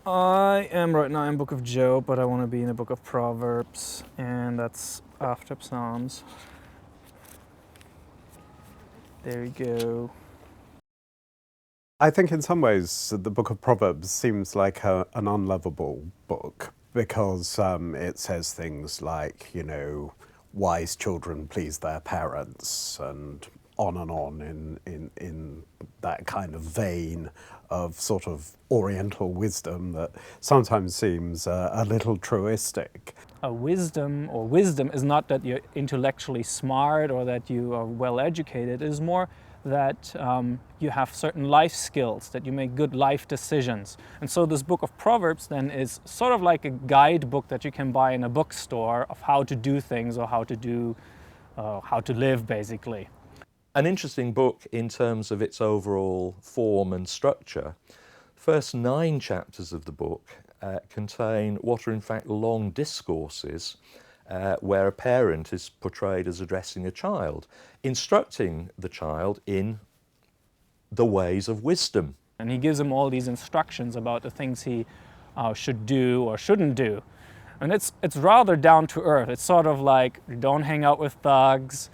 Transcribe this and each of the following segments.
I am right now in Book of Job, but I want to be in the Book of Proverbs, and that's after Psalms. There you go. I think in some ways the Book of Proverbs seems like an unlovable book because it says things like, wise children please their parents and on in that kind of vein of sort of oriental wisdom that sometimes seems a little truistic. Wisdom is not that you're intellectually smart or that you are well educated. It is more that you have certain life skills, that you make good life decisions. And so this book of Proverbs then is sort of like a guidebook that you can buy in a bookstore of how to do things or how to live, basically. An interesting book in terms of its overall form and structure. First 9 chapters of the book contain what are in fact long discourses where a parent is portrayed as addressing a child, instructing the child in the ways of wisdom. And he gives him all these instructions about the things he should do or shouldn't do. And it's rather down to earth. It's sort of like, don't hang out with thugs,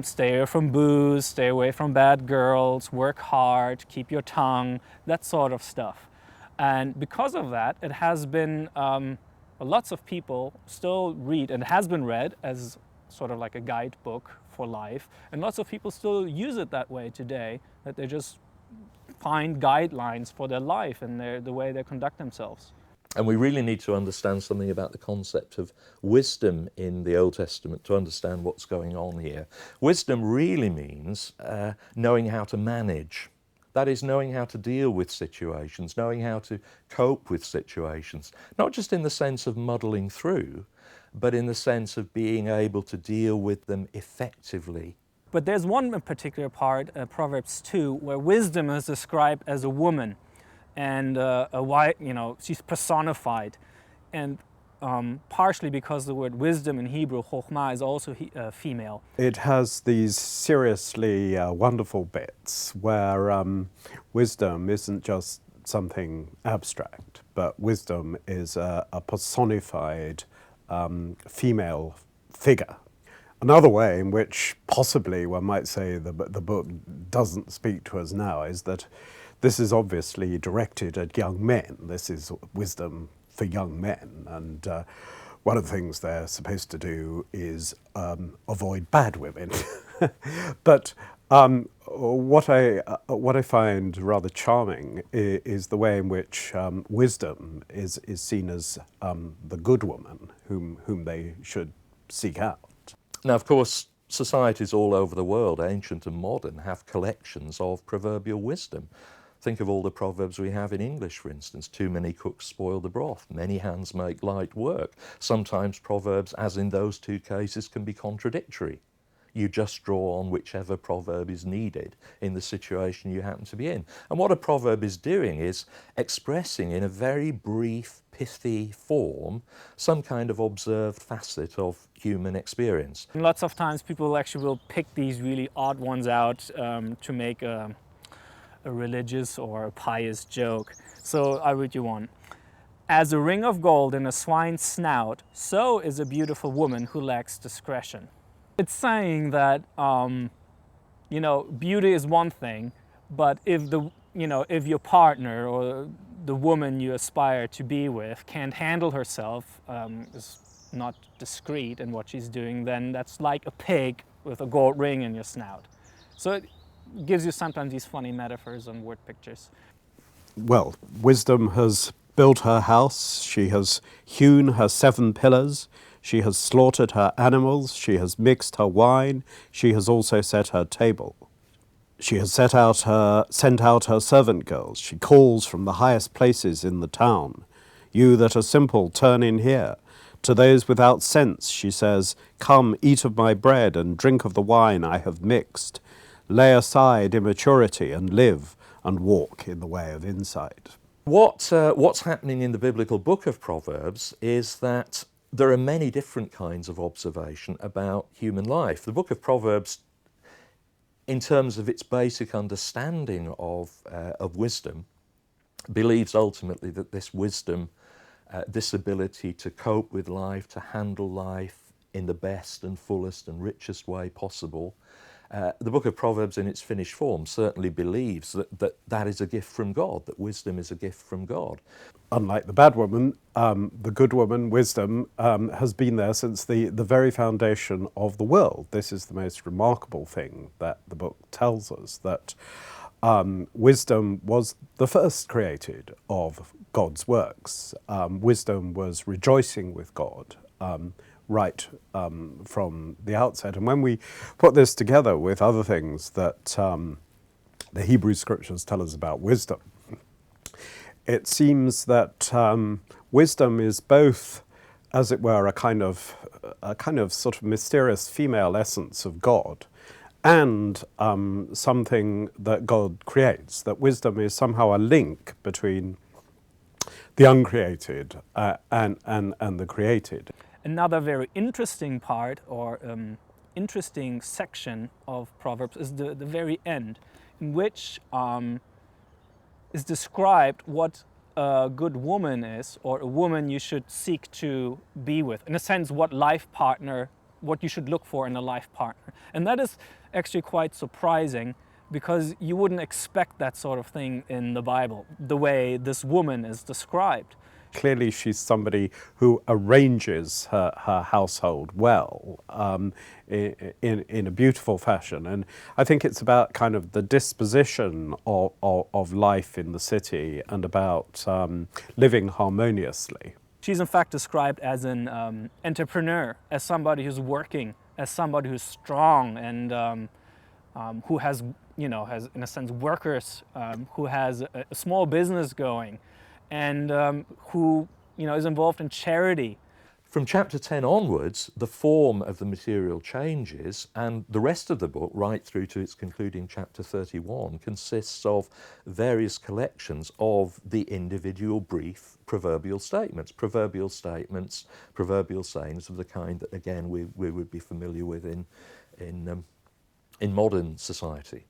stay away from booze, stay away from bad girls, work hard, keep your tongue, that sort of stuff. And because of that, it has been, lots of people still read, and it has been read as sort of like a guidebook for life. And lots of people still use it that way today, that they just find guidelines for their life and the way they conduct themselves. And we really need to understand something about the concept of wisdom in the Old Testament to understand what's going on here. Wisdom really means knowing how to manage. That is, knowing how to deal with situations, knowing how to cope with situations, not just in the sense of muddling through, but in the sense of being able to deal with them effectively. But there's one particular part, Proverbs 2, where wisdom is described as a woman, and she's personified, and partially because the word wisdom in Hebrew, chokhmah, is also female. It has these seriously wonderful bits where wisdom isn't just something abstract, but wisdom is a personified female figure. Another way in which possibly one might say the book doesn't speak to us now is that this is obviously directed at young men. This is wisdom for young men, and one of the things they're supposed to do is avoid bad women. But what I find rather charming is the way in which wisdom is seen as the good woman whom they should seek out. Now, of course, societies all over the world, ancient and modern, have collections of proverbial wisdom. Think of all the proverbs we have in English, for instance. Too many cooks spoil the broth. Many hands make light work. Sometimes proverbs, as in those 2 cases, can be contradictory. You just draw on whichever proverb is needed in the situation you happen to be in. And what a proverb is doing is expressing in a very brief, pithy form some kind of observed facet of human experience. And lots of times people actually will pick these really odd ones out to make a religious or a pious joke. So I read you one. As a ring of gold in a swine's snout, so is a beautiful woman who lacks discretion. It's saying that, beauty is one thing, but if your partner or the woman you aspire to be with can't handle herself, is not discreet in what she's doing, then that's like a pig with a gold ring in your snout. So it gives you sometimes these funny metaphors and word pictures. Well, wisdom has built her house, she has hewn her 7 pillars, she has slaughtered her animals, she has mixed her wine, she has also set her table. She has sent out her servant girls, she calls from the highest places in the town. You that are simple, turn in here. To those without sense, she says, come, eat of my bread and drink of the wine I have mixed. Lay aside immaturity and live and walk in the way of insight. What's happening in the biblical book of Proverbs is that there are many different kinds of observation about human life. The book of Proverbs, in terms of its basic understanding of wisdom, believes ultimately that this wisdom, this ability to cope with life, to handle life in the best and fullest and richest way possible, the book of Proverbs in its finished form certainly believes that is a gift from God, that wisdom is a gift from God. Unlike the bad woman, the good woman, wisdom, has been there since the very foundation of the world. This is the most remarkable thing that the book tells us, that wisdom was the first created of God's works. Wisdom was rejoicing with God right from the outset. And when we put this together with other things that the Hebrew scriptures tell us about wisdom, it seems that wisdom is both, as it were, a kind of sort of mysterious female essence of God, and something that God creates. That wisdom is somehow a link between the uncreated and the created. Another very interesting part, or interesting section of Proverbs, is the very end, in which is described what a good woman is, or a woman you should seek to be with. In a sense, what you should look for in a life partner. And that is actually quite surprising, because you wouldn't expect that sort of thing in the Bible, the way this woman is described. Clearly she's somebody who arranges her household well, in a beautiful fashion. And I think it's about kind of the disposition of life in the city, and about living harmoniously. She's in fact described as an entrepreneur, as somebody who's working, as somebody who's strong, and who has in a sense workers, who has a small business going, and who is involved in charity. From chapter 10 onwards, the form of the material changes, and the rest of the book, right through to its concluding chapter 31, consists of various collections of the individual brief proverbial statements, proverbial sayings of the kind that, again, we would be familiar with in modern society.